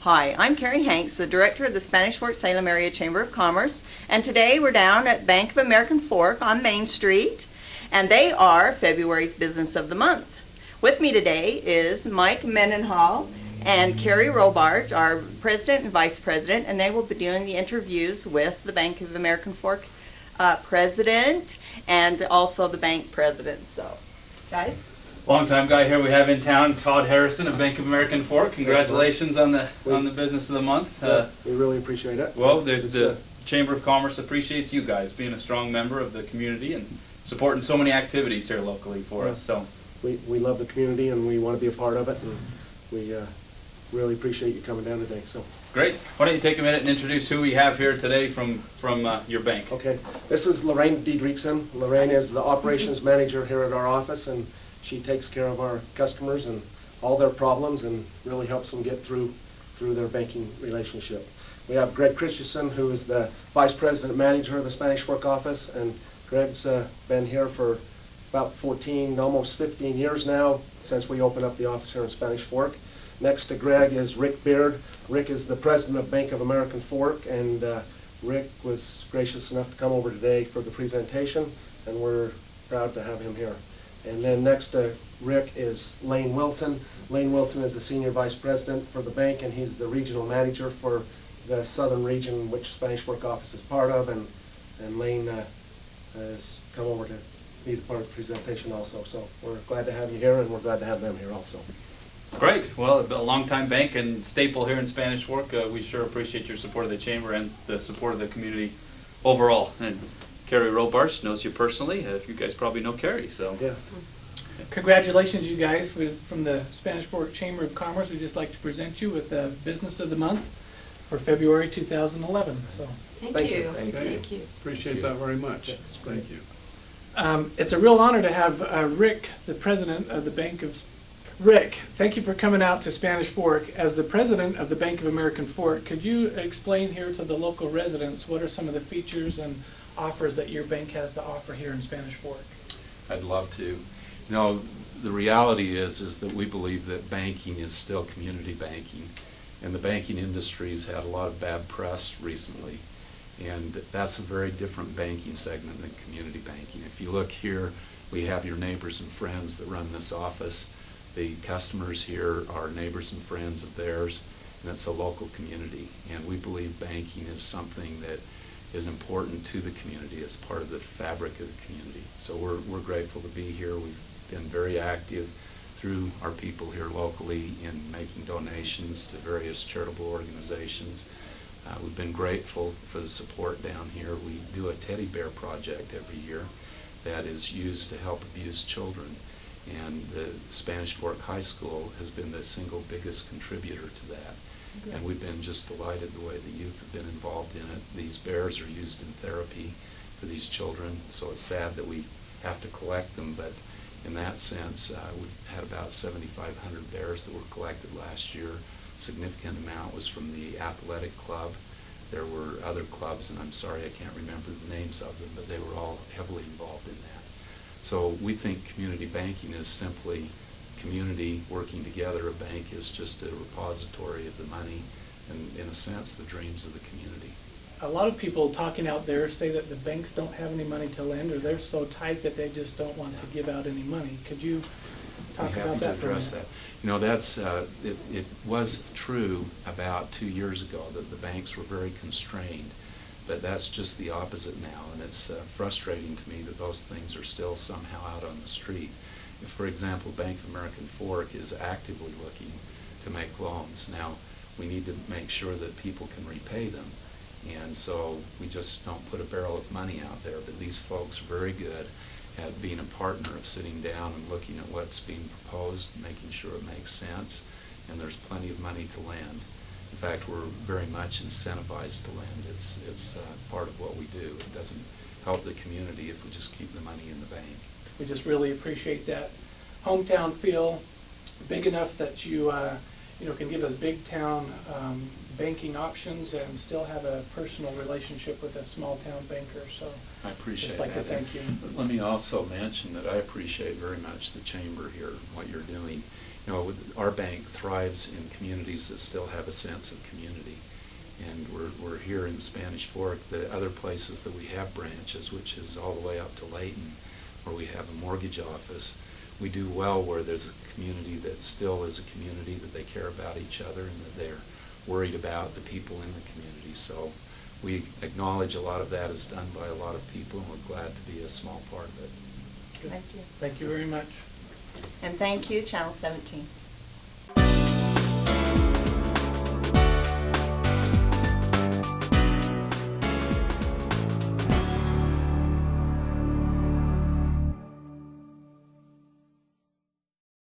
Hi, I'm Carrie Hanks, the Director of the Spanish Fork Salem Area Chamber of Commerce, and today we're down at Bank of American Fork on Main Street, and they are February's Business of the Month. With me today is Mike Mendenhall and Carrie Robart, our President and Vice President, and they will be doing the interviews with the Bank of American Fork President and also the bank President. So, guys. Long-time guy here we have in town, Todd Harrison of Bank of American Fork. Congratulations on the Business of the Month. We really appreciate it. Well, the Chamber of Commerce appreciates you guys being a strong member of the community and supporting so many activities here locally for us. So we love the community and we want to be a part of it, and we really appreciate you coming down today. So great. Why don't you take a minute and introduce who we have here today from your bank? Okay, this is Lorraine Diedrichsen. Lorraine is the operations manager here at our office, and she takes care of our customers and all their problems and really helps them get through their banking relationship. We have Greg Christensen, who is the Vice President Manager of the Spanish Fork office, and Greg's been here for about 14, almost 15 years now, since we opened up the office here in Spanish Fork. Next to Greg is Rick Beard. Rick is the President of Bank of American Fork, and Rick was gracious enough to come over today for the presentation, and we're proud to have him here. And then next to Rick is Lane Wilson. Lane Wilson is the Senior Vice President for the bank, and he's the Regional Manager for the Southern Region, which Spanish Fork office is part of, and Lane has come over to be part of the presentation also. So we're glad to have you here, and we're glad to have them here also. Great. Well, a longtime bank and staple here in Spanish Fork. We sure appreciate your support of the Chamber and the support of the community overall. And Carrie Robart knows you personally. You guys probably know Carrie, so. Yeah. Congratulations, you guys, from the Spanish Fork Chamber of Commerce. We'd just like to present you with the Business of the Month for February 2011. So, Thank you. Thank you. Appreciate that very much. Yes, Thank you. it's a real honor to have Rick, the President of the Bank of... Rick, thank you for coming out to Spanish Fork. As the President of the Bank of American Fork, could you explain here to the local residents what are some of the features and offers that your bank has to offer here in Spanish Fork? I'd love to. You know, the reality is that we believe that banking is still community banking, and the banking industry's had a lot of bad press recently, and that's a very different banking segment than community banking. If you look here, we have your neighbors and friends that run this office. The customers here are neighbors and friends of theirs, and it's a local community, and we believe banking is something that is important to the community as part of the fabric of the community. So we're grateful to be here. We've been very active through our people here locally in making donations to various charitable organizations. We've been grateful for the support down here. We do a teddy bear project every year that is used to help abused children, and the Spanish Fork High School has been the single biggest contributor to that. And we've been just delighted the way the youth have been involved in it. These bears are used in therapy for these children, so it's sad that we have to collect them, but in that sense, we've had about 7,500 bears that were collected last year. A significant amount was from the athletic club. There were other clubs, and I'm sorry I can't remember the names of them, but they were all heavily involved in that. So we think community banking is simply community working together. A bank is just a repository of the money and, in a sense, the dreams of the community. A lot of people talking out there say that the banks don't have any money to lend, or they're so tight that they just don't want to give out any money. Could you talk about that for a minute? That. You know, that's it was true about 2 years ago that the banks were very constrained, but that's just the opposite now, and it's frustrating to me that those things are still somehow out on the street. If, for example, Bank of American Fork is actively looking to make loans. Now, we need to make sure that people can repay them, and so we just don't put a barrel of money out there, but these folks are very good at being a partner, of sitting down and looking at what's being proposed, making sure it makes sense, and there's plenty of money to lend. In fact, we're very much incentivized to lend. It's part of what we do. It doesn't help the community if we just keep the money in the bank. We just really appreciate that hometown feel, big enough that you can give us big town banking options and still have a personal relationship with a small town banker. So I appreciate just like that. to thank you. Let me also mention that I appreciate very much the chamber here, what you're doing. Our bank thrives in communities that still have a sense of community. And we're here in Spanish Fork. The other places that we have branches, which is all the way up to Layton, where we have a mortgage office, we do well where there's a community that still is a community, that they care about each other and that they're worried about the people in the community. So we acknowledge a lot of that is done by a lot of people, and we're glad to be a small part of it. Thank you. Thank you very much. And thank you, Channel 17.